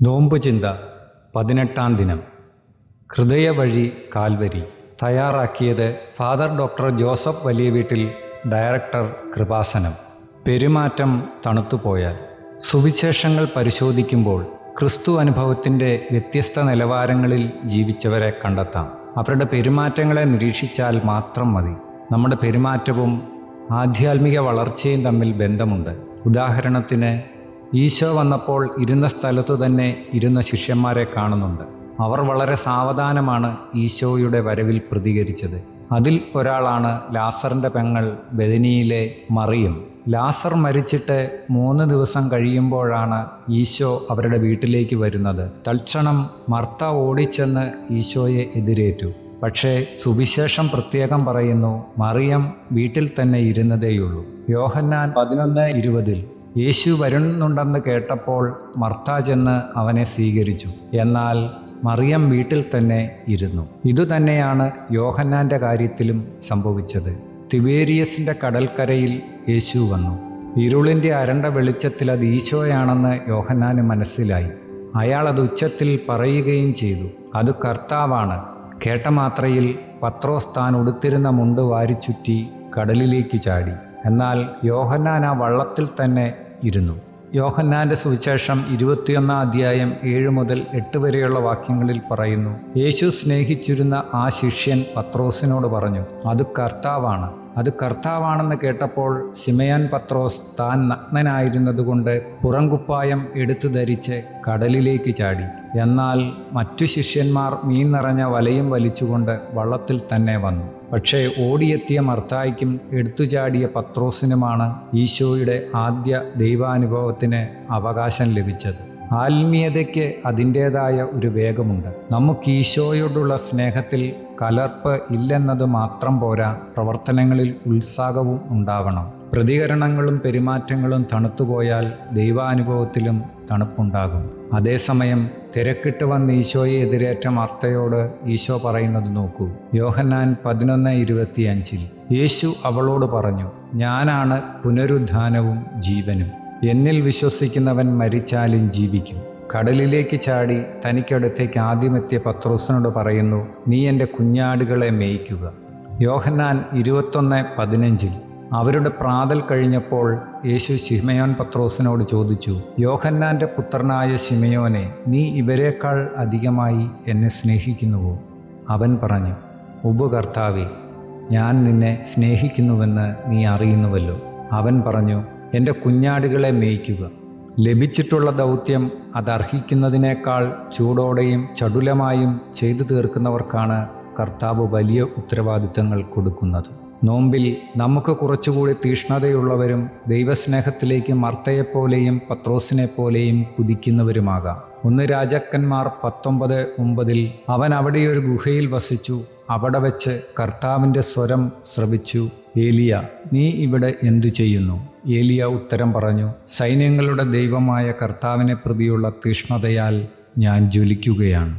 നോമ്പ് ചിന്ത 18-ാം ദിനം. ഹൃദയവഴി കാൽവരി. തയ്യാറാക്കിയത് ഫാദർ ഡോക്ടർ ജോസഫ് വലിയ വീട്ടിൽ, ഡയറക്ടർ കൃപാസനം. പെരുമാറ്റം തണുത്തുപോയാൽ. സുവിശേഷങ്ങൾ പരിശോധിക്കുമ്പോൾ ക്രിസ്തു അനുഭവത്തിൻ്റെ വ്യത്യസ്ത നിലവാരങ്ങളിൽ ജീവിച്ചവരെ കണ്ടെത്താം. അവരുടെ പെരുമാറ്റങ്ങളെ നിരീക്ഷിച്ചാൽ മാത്രം മതി. നമ്മുടെ പെരുമാറ്റവും ആധ്യാത്മിക വളർച്ചയും തമ്മിൽ ബന്ധമുണ്ട്. ഉദാഹരണത്തിന്, ഈശോ വന്നപ്പോൾ ഇരുന്ന സ്ഥലത്തു തന്നെ ഇരുന്ന ശിഷ്യന്മാരെ കാണുന്നുണ്ട്. അവർ വളരെ സാവധാനമാണ് ഈശോയുടെ വരവിൽ പ്രതികരിച്ചത്. അതിൽ ഒരാളാണ് ലാസറിൻ്റെ പെങ്ങൾ ബെഥനിയിലെ മറിയം. ലാസർ മരിച്ചിട്ട് 3 ദിവസം കഴിയുമ്പോഴാണ് ഈശോ അവരുടെ വീട്ടിലേക്ക് വരുന്നത്. തൽക്ഷണം മർത്ത ഓടിച്ചെന്ന് ഈശോയെ എതിരേറ്റു. പക്ഷേ സുവിശേഷം പ്രത്യേകം പറയുന്നു, മറിയം വീട്ടിൽ തന്നെ ഇരുന്നതേയുള്ളൂ. യോഹന്നാൻ 11:20 യേശു വരുന്നുണ്ടെന്ന് കേട്ടപ്പോൾ മർത്ത ചെന്ന് അവനെ സ്വീകരിച്ചു. എന്നാൽ മറിയം വീട്ടിൽ തന്നെ ഇരുന്നു. ഇതുതന്നെയാണ് യോഹന്നാൻ്റെ കാര്യത്തിലും സംഭവിച്ചത്. തിബേരിയസിൻ്റെ കടൽക്കരയിൽ യേശു വന്നു. ഇരുളിൻ്റെ അരണ്ട വെളിച്ചത്തിൽ അത് ഈശോയാണെന്ന് യോഹന്നാന് മനസ്സിലായി. അയാൾ അത് ഉച്ചത്തിൽ പറയുകയും ചെയ്തു, അത് കർത്താവാണ്. കേട്ട മാത്രയിൽ പത്രോസ് താൻ ഉടുത്തിരുന്ന മുണ്ട് വാരിച്ചുറ്റി കടലിലേക്ക് ചാടി. എന്നാൽ യോഹന്നാൻ ആ വള്ളത്തിൽ തന്നെ ഇരുന്നു. യോഹന്നാൻ്റെ സുവിശേഷം 21-ാം അധ്യായം 7 മുതൽ 8 വരെയുള്ള വാക്യങ്ങളിൽ പറയുന്നു, യേശു സ്നേഹിച്ചിരുന്ന ആ ശിഷ്യൻ പത്രോസിനോട് പറഞ്ഞു, അത് കർത്താവാണ്. അത് കർത്താവാണെന്ന് കേട്ടപ്പോൾ ശിമയോൻ പത്രോസ് താൻ നഗ്നനായിരുന്നതുകൊണ്ട് പുറംകുപ്പായം എടുത്തു ധരിച്ച് കടലിലേക്ക് ചാടി. എന്നാൽ മറ്റു ശിഷ്യന്മാർ മീൻ നിറഞ്ഞ വലയും വലിച്ചുകൊണ്ട് വള്ളത്തിൽ തന്നെ വന്നു. പക്ഷേ ഓടിയെത്തിയ മർത്തായ്ക്കും എടുത്തുചാടിയ പത്രോസിനുമാണ് ഈശോയുടെ ആദ്യ ദൈവാനുഭവത്തിന് അവകാശം ലഭിച്ചത്. ആത്മീയതയ്ക്ക് അതിൻ്റേതായ ഒരു വേഗമുണ്ട്. നമുക്ക് ഈശോയോടുള്ള സ്നേഹത്തിൽ കലർപ്പ് ഇല്ലെന്നത് മാത്രം പോരാ, പ്രവർത്തനങ്ങളിൽ ഉത്സാഹവും ഉണ്ടാവണം. പ്രതികരണങ്ങളും പെരുമാറ്റങ്ങളും തണുത്തുപോയാൽ ദൈവാനുഭവത്തിലും തണുപ്പുണ്ടാകും. അതേസമയം തിരക്കിട്ട് വന്ന് ഈശോയെ എതിരേറ്റ മർത്തയോട് ഈശോ പറയുന്നത് നോക്കൂ. യോഹന്നാൻ 11:25 യേശു അവളോട് പറഞ്ഞു, ഞാനാണ് പുനരുത്ഥാനവും ജീവനും. എന്നിൽ വിശ്വസിക്കുന്നവൻ മരിച്ചാലും ജീവിക്കും. കടലിലേക്ക് ചാടി തനിക്കടുത്തേക്ക് ആദ്യമെത്തിയ പത്രോസിനോട് പറയുന്നു, നീ എൻ്റെ കുഞ്ഞാടുകളെ മേയ്ക്കുക. യോഹന്നാൻ 21:15 അവരുടെ പ്രാതൽ കഴിഞ്ഞപ്പോൾ യേശു ശിമയോൻ പത്രോസിനോട് ചോദിച്ചു, യോഹന്നാൻ്റെ പുത്രനായ ശിമയോനെ, നീ ഇവരെക്കാൾ അധികമായി എന്നെ സ്നേഹിക്കുന്നുവോ? അവൻ പറഞ്ഞു, ഉവ്വ് കർത്താവേ, ഞാൻ നിന്നെ സ്നേഹിക്കുന്നുവെന്ന് നീ അറിയുന്നുവല്ലോ. അവൻ പറഞ്ഞു, എൻ്റെ കുഞ്ഞാടുകളെ മേയ്ക്കുക. ലഭിച്ചിട്ടുള്ള ദൗത്യം അതർഹിക്കുന്നതിനേക്കാൾ ചൂടോടെയും ചടുലമായും ചെയ്തു തീർക്കുന്നവർക്കാണ് കർത്താവ് വലിയ ഉത്തരവാദിത്തങ്ങൾ കൊടുക്കുന്നത്. നോമ്പിൽ നമുക്ക് കുറച്ചുകൂടി തീഷ്ണതയുള്ളവരും ദൈവസ്നേഹത്തിലേക്ക് മർത്തയെപ്പോലെയും പത്രോസിനെപ്പോലെയും കുതിക്കുന്നവരുമാകാം. 1 രാജാക്കന്മാർ 19:9 അവൻ അവിടെയൊരു ഗുഹയിൽ വസിച്ചു. അവിടെ വെച്ച് കർത്താവിൻ്റെ സ്വരം ശ്രവിച്ചു, ഏലിയ, നീ ഇവിടെ എന്തു ചെയ്യുന്നു? ഏലിയ ഉത്തരം പറഞ്ഞു, സൈന്യങ്ങളുടെ ദൈവമായ കർത്താവിനെ പ്രതിയുള്ള തീഷ്ണതയാൽ ഞാൻ ജ്വലിക്കുകയാണ്.